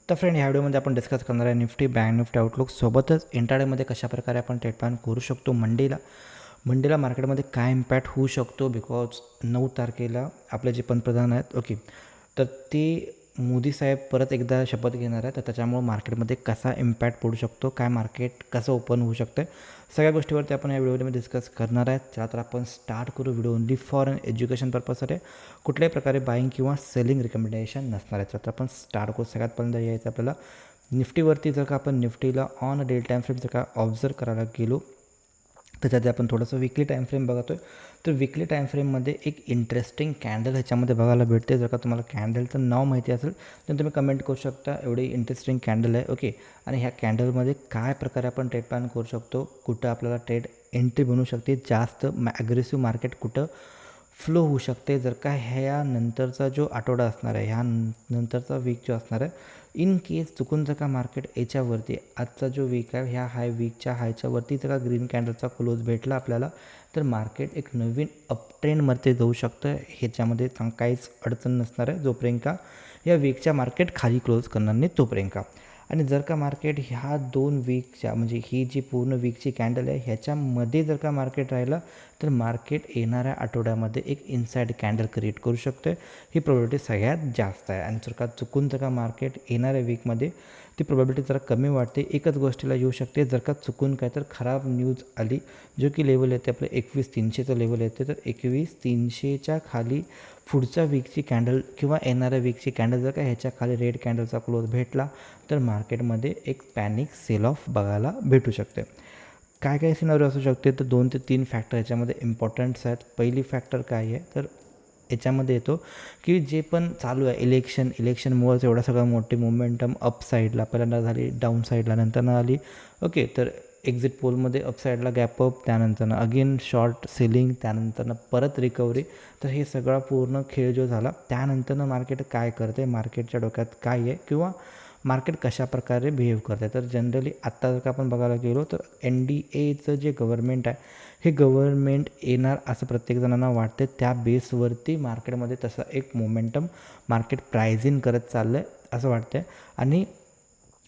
तर फ्रेंड, ह्या व्हिडिओमध्ये आपण डिस्कस करणार आहे निफ्टी, बँक निफ्टी आउटलुक सोबतच इंट्राडेमध्ये कशाप्रकारे आपण ट्रेड प्लॅन करू शकतो. मंडेला मार्केटमध्ये काय इम्पॅक्ट होऊ शकतो, बिकॉज 9 तारखेला आपले जे पंतप्रधान आहेत तर ते मोदी साहेब परत एकदा शपथ घेणार आहे. तर त्याच्यामुळे मार्केटमध्ये कसा इम्पॅक्ट पडू शकतो, काय मार्केट कसं ओपन होऊ शकतं, सगळ्या गोष्टीवरती आपण या व्हिडिओमध्ये डिस्कस करणार आहे. चला तर आपण स्टार्ट करू. व्हिडिओ ओनली फॉर एज्युकेशन पर्पजसाठी कुठल्याही प्रकारे बाईंग किंवा सेलिंग रिकमेंडेशन नसणार आहे. तर आपण स्टार्ट करू. सगळ्यात पहिल्यांदा यायचं आपल्याला निफ्टीवरती. जर का आपण निफ्टीला ऑन डेली टाईम फ्रेम जर का ऑब्झर्व करायला गेलो, त्याच्यात आपण थोडंसं विकली टाईम फ्रेम बघतो आहे. तर विकली टाईम फ्रेममध्ये एक इंटरेस्टिंग कॅन्डल ह्याच्यामध्ये बघायला भेटते. जर का तुम्हाला कॅन्डलचं नाव माहिती असेल तर तुम्ही कमेंट करू शकता. एवढी इंटरेस्टिंग कॅन्डल आहे. ओके, आणि ह्या कॅन्डलमध्ये काय प्रकारे आपण ट्रेड प्लॅन करू शकतो, कुठं आपल्याला ट्रेड एंट्री बनवू शकते, जास्त ॲग्रेसिव्ह मार्केट कुठं फ्लो होऊ शकते. जर का ह्यानंतरचा जो आठवडा असणार आहे, ह्या नंतरचा वीक जो असणार आहे, इन केस चुकून जर का मार्केट याच्यावरती आजचा जो वीक आहे ह्या वीकच्या हायच्यावरती जर का ग्रीन कॅन्डलचा क्लोज भेटला आपल्याला, तर मार्केट एक नवीन अपट्रेंडमध्ये जाऊ शकतं. ह्याच्यामध्ये काहीच अडचण नसणार आहे जोपर्यंत या वीकच्या मार्केट खाली क्लोज करणार नाही तोपर्यंत. आणि जर का मार्केट ह्या 2 वीकच्या म्हणजे ही जी पूर्ण वीकची कॅन्डल आहे ह्याच्यामध्ये जर का मार्केट राहिलं, तर मार्केट येणाऱ्या आठवड्यामध्ये एक इनसाईड कॅन्डल क्रिएट करू शकते. ही प्रोबॅबिलिटी सगळ्यात जास्त आहे. आणि जर का मार्केट येणाऱ्या वीकमध्ये ती प्रोबॅबिलिटी जरा कमी वाटते. एकच गोष्टीला येऊ शकते, जर का चुकून काय तर खराब न्यूज आली, जो की लेवल येते आपलं 21,300चं लेवल येते. तर 21,300च्या खाली पुढच्या वीकची कॅन्डल किंवा येणाऱ्या वीकची कॅन्डल जर का ह्याच्या खाली रेड कॅन्डलचा क्लोज भेटला, तर मार्केटमध्ये एक पॅनिक सेल ऑफ बघायला भेटू शकते. काय सिनारिओ असू शकते, तर 2 ते 3 फॅक्टर याच्यामध्ये इम्पॉर्टंट्स आहेत. पहिली फॅक्टर काय आहे, तर याच्यामध्ये येतो की जे पण चालू आहे इलेक्शनमुळेच एवढा सगळा मोठी मोमेंटम अप साईडला पहिल्यांदा झाली, डाऊन साईडला नंतर आली. ओके, तर एक्झिट पोलमध्ये अप साईडला गॅप अप, त्यानंतरनं अगेन शॉर्ट सेलिंग, त्यानंतरनं परत रिकव्हरी. तर हे सगळा पूर्ण खेळ जो झाला त्यानंतरनं मार्केट काय करते, मार्केटच्या डोक्यात काय आहे किंवा मार्केट कशाप्रकारे बिहेव करते. तर जनरली आत्ता जर का आपण बघायला गेलो, तर NDAचं जे गव्हर्नमेंट आहे हे गव्हर्नमेंट येणार असं प्रत्येकजणांना वाटते. त्या बेसवरती मार्केटमध्ये तसा एक मोमेंटम मार्केट प्रायझिंग करत चाललं आहे असं वाटतं. आणि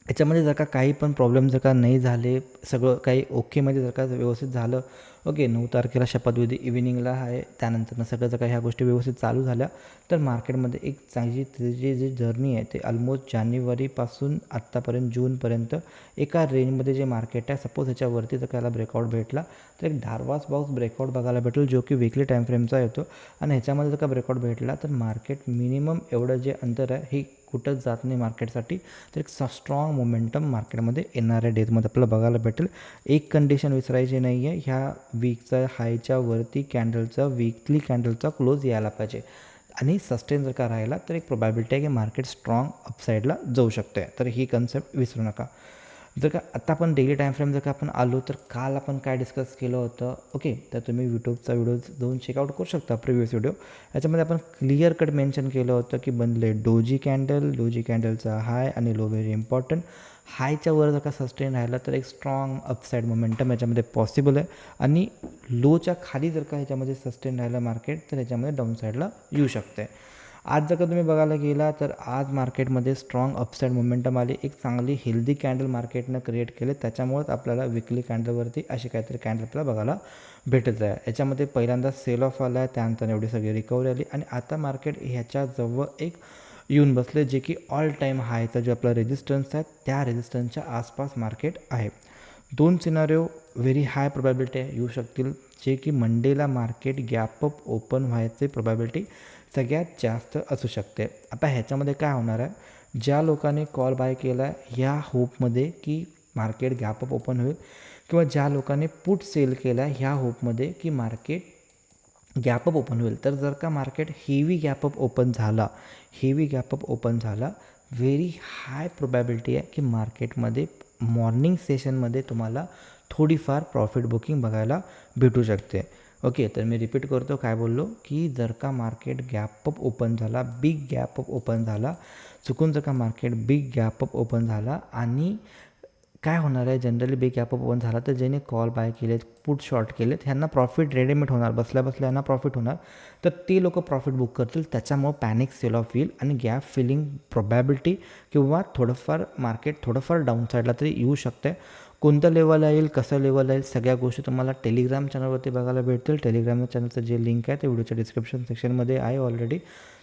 याच्यामध्ये जर का काही पण प्रॉब्लेम जर का नाही झाले, सगळं काही ओकेमध्ये जर का व्यवस्थित झालं, ओके 9 तारखेला शपथविधी इव्हिनिंगला आहे, त्यानंतर सगळं जर का ह्या गोष्टी व्यवस्थित चालू झाल्या, तर मार्केटमध्ये एक चांगली त्याची जी जर्नी आहे ते ऑलमोस्ट जानेवारीपासून आत्तापर्यंत जूनपर्यंत एका रेंजमध्ये जे मार्केट आहे, सपोज ह्याच्यावरती जर का याला ब्रेकआउट भेटला, तर एक धारवास बॉक्स ब्रेकआउट बघायला भेटेल, जो की विकली टाईम फ्रेमचा येतो. आणि ह्याच्यामध्ये जर का ब्रेकआउट भेटला, तर मार्केट मिनिमम एवढं जे अंतर आहे हे कुठंच जात नाही मार्केटसाठी. तर एक स्ट्रॉंग मोमेंटम मार्केटमध्ये येणाऱ्या डेजमध्ये आपल्याला बघायला भेटेल. एक कंडिशन विसरायची नाही आहे, ह्या वीकचा हायच्या वरती वीकली कॅन्डलचा क्लोज यायला पाहिजे. आणि सस्टेन जर का राहिला, तर एक प्रोबॅबिलिटी आहे की मार्केट स्ट्रॉंग अपसाईडला जाऊ शकते. तर ही कन्सेप्ट विसरू नका. जर का आत्ता आपण डेली टाईम फ्रेम जर का आपण आलो, तर काल आपण काय डिस्कस केलं होतं, ओके, तर तुम्ही यूट्यूबचा व्हिडिओ जाऊन चेकआउट करू शकता, प्रिव्हियस व्हिडिओ. याच्यामध्ये आपण क्लिअर कट मेन्शन केलं होतं की बनले डोजी कॅन्डलचा हाय आणि लो व्हेरी इम्पॉर्टंट. हायच्या वर जर का सस्टेन राहिला, तर एक स्ट्रॉंग अपसाईड मोमेंटम याच्यामध्ये पॉसिबल आहे. आणि लोच्या खाली जर का ह्याच्यामध्ये सस्टेन राहिलं मार्केट, तर ह्याच्यामध्ये डाऊन साईडला येऊ शकते. आज जर का तुम्ही बघायला गेला, तर आज मार्केटमध्ये स्ट्रॉंग अपसाईड मोमेंटम आली, एक चांगली हेल्दी कॅन्डल मार्केटनं क्रिएट केले. त्याच्यामुळेच आपल्याला विकली कॅन्डलवरती अशी काहीतरी कॅन्डल आपल्याला बघायला भेटत आहे. याच्यामध्ये पहिल्यांदा सेल ऑफ आला आहे, त्यानंतर एवढी सगळी रिकव्हरी आली आणि आता मार्केट ह्याच्याजवळ एक येऊन बसले, जे की ऑल टाईम हायचा जो आपला रेजिस्टन्स आहे त्या रेजिस्टन्सच्या आसपास मार्केट आहे. 2 सिनारिओ व्हेरी हाय प्रोबॅबिलिटी येऊ शकतील, जे की मंडेला मार्केट गॅप अप ओपन व्हायचे प्रोबॅबिलिटी सगळ्यात जास्त असू शकते. आता ह्याच्यामध्ये काय होणार आहे, ज्या लोकांनी कॉल बाय केला आहे ह्या होपमध्ये की मार्केट गॅप अप ओपन होईल, किंवा ज्या लोकांनी पुट सेल केला आहे ह्या होपमध्ये की मार्केट गॅप अप ओपन होईल, तर जर का market heavy gap up open झाला, व्हेरी हाय प्रोबॅबिलिटी आहे की मार्केटमध्ये मॉर्निंग सेशनमध्ये तुम्हाला थोडीफार प्रॉफिट बुकिंग बघायला भेटू शकते. ओके, तर मी रिपीट करतो काय बोललो, की जर का मार्केट गॅप अप ओपन झाला, बिग गॅप अप ओपन झाला, चुकून जर का market big gap up open झाला आणि काय होणार आहे, generally big gap up open झाला तर ज्याने कॉल बाय केलेत, पुट शॉर्ट केलेत, ह्यांना प्रॉफिट रेडीमेड होणार, बसल्या बसल्या यांना प्रॉफिट होणार. तर ते लोक प्रॉफिट बुक करतील, त्याच्यामुळं पॅनिक सेल ऑफ येईल आणि गॅप फिलिंग प्रोबॅबिलिटी किंवा थोडंफार मार्केट थोडंफार डाऊन साईडला तरी येऊ शकते. कोणतं लेवल येईल, कसं लेवल येईल, सगळ्या गोष्टी तुम्हाला टेलिग्राम चॅनलवरती बघायला भेटतील. टेलिग्राम चॅनलचं जे लिंक आहे ते व्हिडिओच्या डिस्क्रिप्शन सेक्शनमध्ये आहे ऑलरेडी,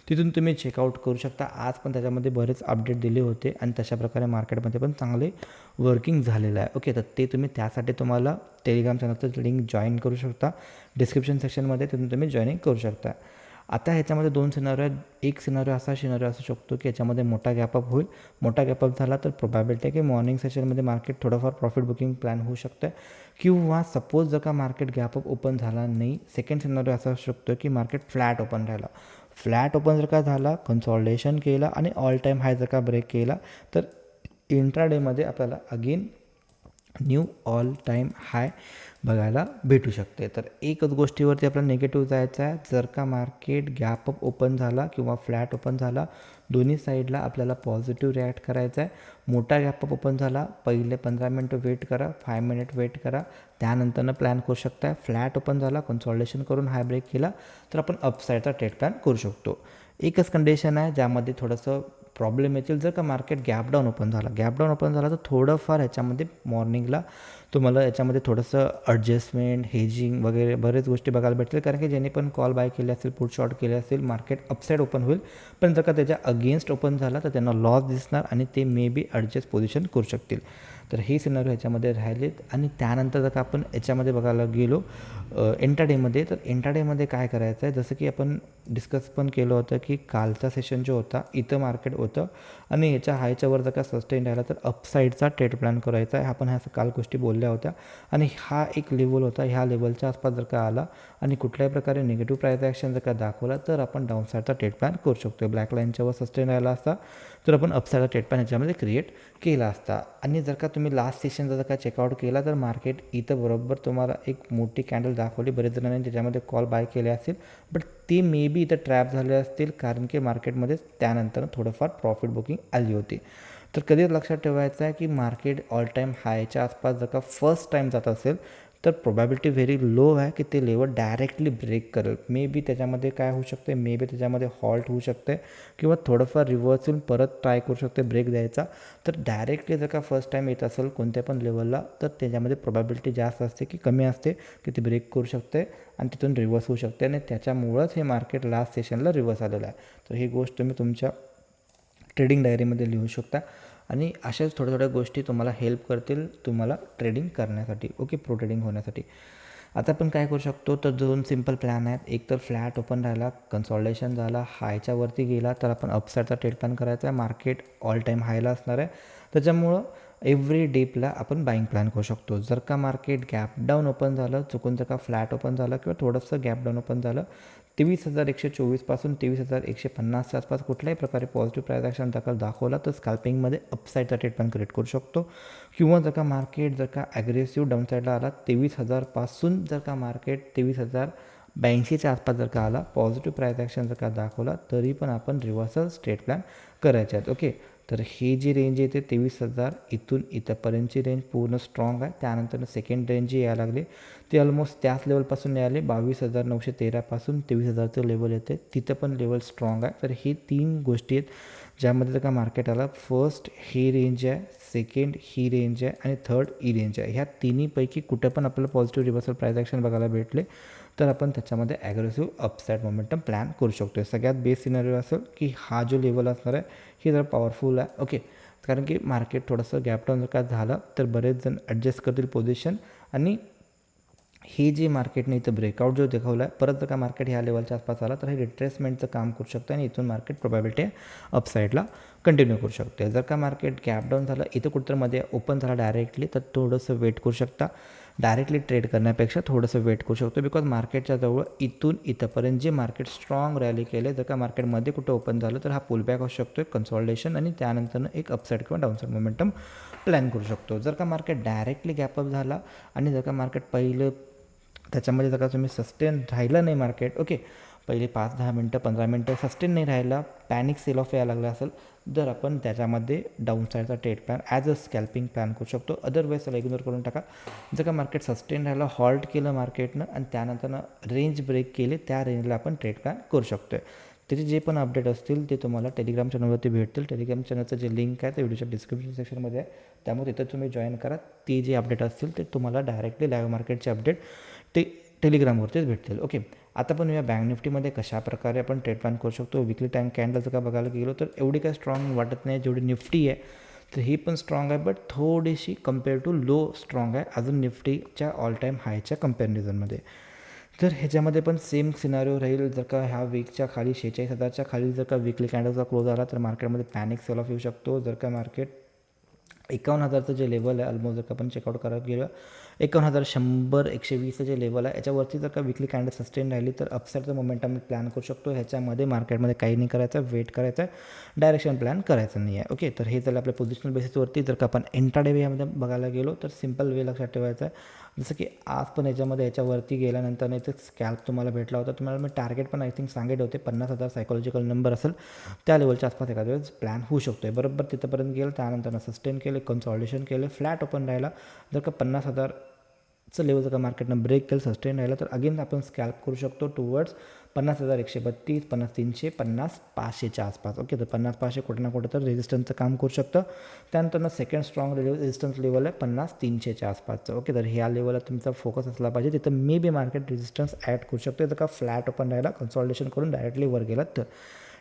तिथून तुम्ही चेकआउट करू शकता. आज पण त्याच्यामध्ये बरेच अपडेट दिले होते आणि तशा प्रकारे मार्केटमध्ये पण चांगले वर्किंग झालेलं आहे. ओके, तर ते तुम्ही त्यासाठी तुम्हाला टेलिग्राम चॅनलचं लिंक जॉईन करू शकता डिस्क्रिप्शन सेक्शनमध्ये, तिथून तुम्ही जॉईनिंग करू शकता. आता ह्याच्यामध्ये 2 सिनारिओ आहेत. एक सिनारिओ असा सिनारिओ असू शकतो की याच्यामध्ये मोठा गॅपअप होईल. मोठा गॅपअप झाला तर प्रोबॅबिलिटी आहे की मॉर्निंग सेशनमध्ये मार्केट थोडंफार प्रॉफिट बुकिंग प्लॅन होऊ शकतं. किंवा सपोज जर का मार्केट गॅपअप ओपन झाला नाही, सेकंड सिनारिओ असा असू शकतो की मार्केट फ्लॅट ओपन राहिला. फ्लॅट ओपन जर का झाला, कन्सॉल्टेशन केला आणि ऑल टाईम हाय जर का ब्रेक केला, तर इंट्राडेमध्ये आपल्याला अगेन न्यू ऑल टाईम हाय बघायला भेटू शकते. तर एकच गोष्टीवरती आपल्याला निगेटिव्ह जायचं आहे, जर का मार्केट गॅपअप ओपन झाला किंवा फ्लॅट ओपन झाला, दोन्ही साईडला आपल्याला पॉझिटिव्ह रिॲक्ट करायचं आहे. मोठा गॅपअप ओपन झाला, पहिले 15 मिनटं वेट करा, 5 मिनिट वेट करा, त्यानंतरनं प्लॅन करू शकता. फ्लॅट ओपन झाला, कन्सॉल्टेशन करून हाय ब्रेक केला, तर आपण अपसाईडचा ट्रेड प्लॅन करू शकतो. एकच कंडिशन आहे ज्यामध्ये थोडंसं प्रॉब्लेम येतील, जर का मार्केट गॅप डाऊन ओपन झाला तर थोडंफार ह्याच्यामध्ये मॉर्निंगला तुम्हाला याच्यामध्ये थोडंसं ॲडजस्टमेंट, हेजिंग वगैरे बरेच गोष्टी बघायला भेटतील. कारण की ज्याने पण कॉल बाय केले असेल, पुट शॉर्ट केले असेल, मार्केट अपसाईड ओपन होईल. पण जर का त्याच्या अगेन्स्ट ओपन झाला तर त्यांना लॉस दिसणार आणि ते मे बी ॲडजस्ट पोझिशन करू शकतील. तर हे सिनारिओ ह्याच्यामध्ये राहिलेत. आणि त्यानंतर जर का आपण याच्यामध्ये बघायला गेलो इंट्राडेमध्ये, तर इंट्राडेमध्ये काय करायचं आहे, जसं की आपण डिस्कस पण केलं होतं की कालचा सेशन जो होता इथं मार्केट होतं आणि ह्याच्या हायच्यावर जर का सस्टेन राहिला तर अपसाईडचा ट्रेड प्लॅन करायचा आहे. आपण ह्या काल गोष्टी बोलल्या होत्या. आणि हा एक लेवल होता, ह्या लेवलच्या आसपास जर का आला आणि कुठल्याही प्रकारे निगेटिव्ह प्राईस ॲक्शन जर का दाखवला तर आपण डाऊनसाईडचा ट्रेड प्लॅन करू शकतो. ब्लॅक लाईनच्यावर सस्टेन राहिला असता तर आपण अपसाईडचा ट्रेड प्लॅन ह्याच्यामध्ये क्रिएट केला असता. आणि जर का तुम्ही लास्ट सेशन जर का चेकआउट केला तर मार्केट इथं बरोबर तुम्हाला एक मोठी कॅन्डल दाखवली, बरेच जणांनी त्याच्यामध्ये कॉल बाय केले असतील, बट ते मे बी इथं ट्रॅप झाले असतील कारण की मार्केटमध्ये त्यानंतर थोडंफार प्रॉफिट बुकिंग आली होती. तर कधी लक्षात ठेवायचं आहे की मार्केट ऑल टाईम हायच्या आसपास जर का फर्स्ट टाईम जात असेल तर प्रोबॅबिलिटी व्हेरी लो आहे की ते लेवल डायरेक्टली ब्रेक करेल. मे बी त्याच्यामध्ये काय होऊ शकते, मे बी त्याच्यामध्ये हॉल्ट होऊ शकते किंवा थोडंफार रिव्हर्स येऊन परत ट्राय करू शकते ब्रेक द्यायचा. तर डायरेक्टली जर का फर्स्ट टाईम येत असेल कोणत्या पण लेवलला तर त्याच्यामध्ये प्रोबॅबिलिटी जास्त असते की कमी असते की ते ब्रेक करू शकते आणि तिथून रिव्हर्स होऊ शकते. आणि त्याच्यामुळंच हे मार्केट लास्ट सेशनला रिव्हर्स आलेलं आहे. तर ही गोष्ट तुम्ही तुमच्या ट्रेडिंग डायरीमध्ये लिहू शकता आणि अशाच थोड्या थोड्या गोष्टी तुम्हाला हेल्प करतील तुम्हाला ट्रेडिंग करण्यासाठी, ओके, प्रो ट्रेडिंग होण्यासाठी. आता आपण काय करू शकतो, तर 2 सिंपल प्लॅन आहेत. एक तर फ्लॅट ओपन राहिला, कन्सॉल्टेशन झाला, हायच्या वरती गेला तर आपण अपसाईडचा ट्रेड प्लॅन करायचा आहे. मार्केट ऑल टाईम हायला असणार आहे, त्याच्यामुळं एव्हरी डेपला आपण बाईंग प्लॅन करू शकतो. जर का मार्केट गॅप डाऊन ओपन झालं, चुकून जर का फ्लॅट ओपन झालं किंवा थोडंसं गॅप डाऊन ओपन झालं, 23,124 पासून 23,150च्या आसपास कुठल्याही प्रकारे पॉझिटिव्ह प्राईस ॲक्शन दाखवला तर स्कॅल्पिंगमध्ये अपसाईडचा ट्रेड प्लॅन क्रिएट करू शकतो. किंवा जर का मार्केट जर का ॲग्रेसिव्ह डाऊनसाईडला आला, 23,000 पासून जर का मार्केट 23,082च्या आसपास जर का आला, पॉझिटिव्ह प्राईस ॲक्शन जर का दाखवला तरी पण आपण रिव्हर्सल ट्रेड प्लॅन करायचे आहेत. ओके, तर ही जी रेंज येते 23,000 इथून इथंपर्यंतची रेंज पूर्ण स्ट्रॉंग आहे. त्यानंतर सेकंड रेंज जी यायला लागली ती ऑलमोस्ट त्याच लेवलपासून यायले 22,913 पासून 23,000चं लेवल येते, तिथं पण लेवल स्ट्रॉंग आहे. तर ही 3 गोष्टी आहेत ज्यामध्ये जर का मार्केट आला, फर्स्ट ही रेंज आहे, सेकंड ही रेंज आहे आणि थर्ड ही रेंज आहे. ह्या तिन्हीपैकी कुठं पण आपल्याला पॉझिटिव्ह रिव्हर्सल प्राईस ॲक्शन बघायला भेटले तर आपण त्याच्यामध्ये ॲग्रेसिव्ह अपसाईड मोमेंटम प्लॅन करू शकतो. सगळ्यात बेस्ट सिनारिओ असेल की हा जो लेवल असणार आहे हे जरा पॉवरफुल आहे. ओके, कारण की मार्केट थोडंसं गॅप डाऊन जर का झालं तर बरेच जण ॲडजस्ट करतील पोझिशन आणि हे जे मार्केटने इथं ब्रेकआउट जो दाखवला आहे, परत जर का मार्केट ह्या लेवलच्या आसपास आला तर हे रिट्रेसमेंटचं काम करू शकतं आणि इथून मार्केट प्रोबॅबिलिटी अपसाईडला कंटिन्यू करू शकते. जर का मार्केट गॅप डाऊन झालं, इथं कुठं मध्ये ओपन झाला डायरेक्टली, तर थोडंसं वेट करू शकता. डायरेक्टली ट्रेड करण्यापेक्षा थोडंसं वेट करू शकतो, बिकॉज मार्केटच्या जवळ इथून इथंपर्यंत जे मार्केट स्ट्रॉंग रॅली केले, जर का मार्केटमध्ये कुठं ओपन झालं तर हा पुलबॅक असू शकतो, कन्सॉल्टेशन आणि त्यानंतरनं एक अपसाईड किंवा डाऊनसाईड मोमेंटम प्लॅन करू शकतो. जर का मार्केट डायरेक्टली गॅपअप झाला आणि जर का मार्केट पहिलं त्याच्यामध्ये जर का तुम्ही सस्टेन राहिलं नाही मार्केट, ओके, पहिले 5-10 मिनटं 15 मिनटं सस्टेन नाही राहिला, पॅनिक सेल ऑफ यायला लागला असेल, जर आपण त्याच्यामध्ये डाऊन साईडचा trade plan as a scalping plan करू शकतो. अदरवाईज त्याला इग्नोर करून टाका. जर का मार्केट सस्टेन राहिलं, हॉल्ट केलं मार्केटनं आणि त्यानंतरनं रेंज ब्रेक केले, त्या रेंजला आपण ट्रेड प्लॅन करू शकतो आहे. त्याचे जे पण अपडेट असतील ते तुम्हाला टेलिग्राम चॅनलवरती भेटतील. टेलिग्राम चॅनलचं जे लिंक आहे ते व्हिडिओच्या डिस्क्रिप्शन सेक्शनमध्ये आहे, त्यामुळे तिथं तुम्ही जॉईन करा. ते जे अपडेट असतील ते तुम्हाला डायरेक्टली लाईव्ह मार्केटचे अपडेट ते टेलिग्रामवरतीच भेटतील. ओके, आता पण या बँक निफ्टीमध्ये कशा प्रकारे आपण ट्रेड प्लॅन करू शकतो. विकली टाईम कॅन्डल जर का बघायला गेलो तर एवढी काही स्ट्रॉंग वाटत नाही. जेवढी निफ्टी आहे तर ही पण स्ट्रॉंग आहे, बट थोडीशी कम्पेअर टू लो स्ट्रॉंग आहे अजून निफ्टीच्या ऑल टाईम हायच्या कम्पॅरिझनमध्ये. तर ह्याच्यामध्ये पण सेम सिनारिओ राहील. जर का ह्या वीकच्या खाली 46,000च्या खाली जर का विकली कॅन्डलचा क्लोज आला तर मार्केटमध्ये पॅनिक सेल ऑफ येऊ शकतो. जर का मार्केट 51,000चं जे लेवल आहे ऑलमोस्ट जर का आपण चेकआउट करायला गेलं 51,100 120चं जे लेवल आहे याच्यावरती जर का विकली कॅन्डल सस्टेन राहिली तर अपसाईडचं मोमेंटम मी प्लॅन करू शकतो. ह्याच्यामध्ये मार्केटमध्ये काही नाही करायचं, वेट करायचं आहे, डायरेक्शन प्लॅन करायचं नाही आहे. ओके, तर हे झालं आपल्या पोझिशनल बेसिसवरती. जर का आपण इंट्राडे वेमध्ये बघायला गेलो तर सिम्पल वे लक्षात ठेवायचं आहे. जसं की आज पण याच्यावरती गेल्यानंतर नाही तर स्कॅल्प तुम्हाला भेटला होता. तुम्हाला मी टार्गेट पण आय थिंक सांगितले होते 50,000 सायकोलॉजिकल नंबर असेल त्या लेवलच्या आसपास एखाद्या वेळेस प्लॅन होऊ शकतो आहे. बरोबर तिथंपर्यंत गेलं, त्यानंतर सस्टेन केले, कन्सॉलिडेशन केले, फ्लॅट ओपन राहिला. जर का 50,000चं लेवल जर का मार्केटनं ब्रेक केलं, सस्टेन राहिलं तर अगेन आपण स्कॅल्प करू शकतो टुवर्ड्स 50,132, 50,300, 50,500च्या आसपास. ओके, तर 50,500 कुठे ना कुठं तर रेजिस्टन्सचं काम करू शकतं. त्यानंतर सेकंड स्ट्रॉंग रेजिस्टन्स लेवल आहे 50,300च्या आसपासचं. ओके, तर ह्या लेवलला तुमचा फोकस असला पाहिजे. तिथं maybe market resistance add करू शकतो. जर का फ्लॅट ओपन राहिला, कन्सॉलिडेशन करून डायरेक्टली वर गेला तर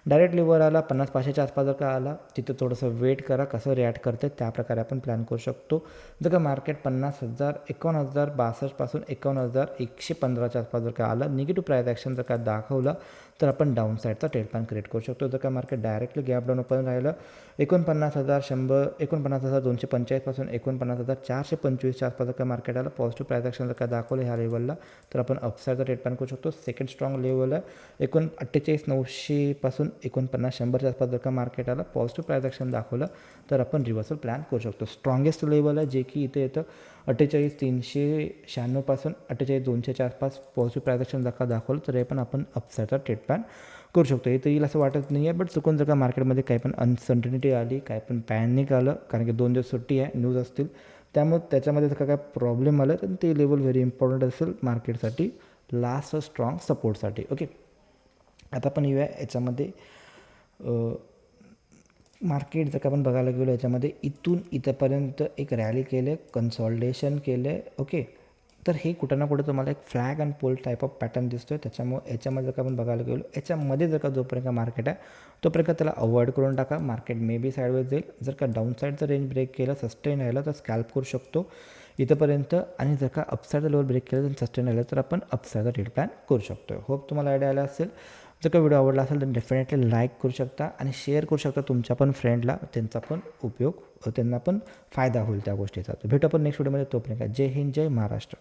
डायरेक्टली वर आला 50,500च्या आसपास जर का आला तिथं थोडंसं वेट करा, कसं रिॲक्ट करते त्याप्रकारे आपण प्लॅन करू शकतो. जर का मार्केट 50,000 51,062 पासून 51,115च्या आसपास जर का आला, निगेटिव्ह प्राईस ॲक्शन जर का दाखवला तर आपण डाऊन साईडचा ट्रेड प्लॅन क्रिएट करू शकतो. जर का market directly gap down open राहिलं 49,100 49,245 पासून 49,425च्या आसपास जर का मार्केट आलं, पॉझिटिव्ह प्राईस ॲक्शन जर का दाखवलं ह्या लेवलला तर आपण अपसाईडचा ट्रेड प्लॅन करू शकतो. सेकंड स्ट्रॉंग लेवल आहे 48,900 पासून 49,100च्या आसपास जर का मार्केट आलं, पॉझिटिव्ह प्राईस ॲक्शन दाखवलं तर आपण रिव्हर्सल प्लॅन करू शकतो. स्ट्रॉंगेस्ट लेवल आहे जे की इथे येतं 48,396 पासून 48,200च्या आसपास पॉझिटिव्ह प्राईस ॲक्शन जर का दाखवलं तर हे पण आपण अपसाईडचा ट्रेड प्लॅन करू शकतो. इथं येईल असं वाटत नाही आहे, बट चुकून जर का मार्केटमध्ये काही पण अनसर्टनिटी आली, काही पण पॅनिक आलं, कारण की 2 दिवस सुट्टी आहे, न्यूज असतील, त्यामुळे त्याच्यामध्ये जर का काय प्रॉब्लेम आला तर ते लेवल व्हेरी इम्पॉर्टंट असेल मार्केटसाठी लास्ट स्ट्रॉंग सपोर्टसाठी. ओके, आता आपण येऊया याच्यामध्ये मार्केट जर का आपण बघायला गेलो याच्यामध्ये इथून इथंपर्यंत एक रॅली केले, कन्सॉलिडेशन केले. ओके, तर हे कुठं ना कुठं तुम्हाला एक flag and pole type of pattern दिसतो आहे. त्याच्यामुळे याच्यामध्ये जर का आपण बघायला गेलो याच्यामध्ये जर का जोपर्यंत मार्केट आहे तोपर्यंत त्याला अवॉइड करून टाका. मार्केट मे बी साईडवेज जाईल. जर का डाऊन साईडचं रेंज ब्रेक केलं, सस्टेन राहिलं तर स्कॅल्प करू शकतो इथंपर्यंत, आणि जर का अपसाईडचं लेवल ब्रेक केलं तर सस्टेन राहिलं तर आपण अपसाईडचा ट्रेड प्लॅन करू शकतो. होप तुम्हाला आयडिया आला असेल. जर का व्हिडिओ आवडला असेल तर डेफिनेटली लाईक करू शकता आणि शेअर करू शकता तुमच्या पण फ्रेंडला, त्यांचा पण उपयोग, त्यांना पण फायदा होईल त्या गोष्टीचा. भेटू आपण नेक्स्ट व्हिडिओमध्ये. तोपर्यंत जय हिंद, जय महाराष्ट्र.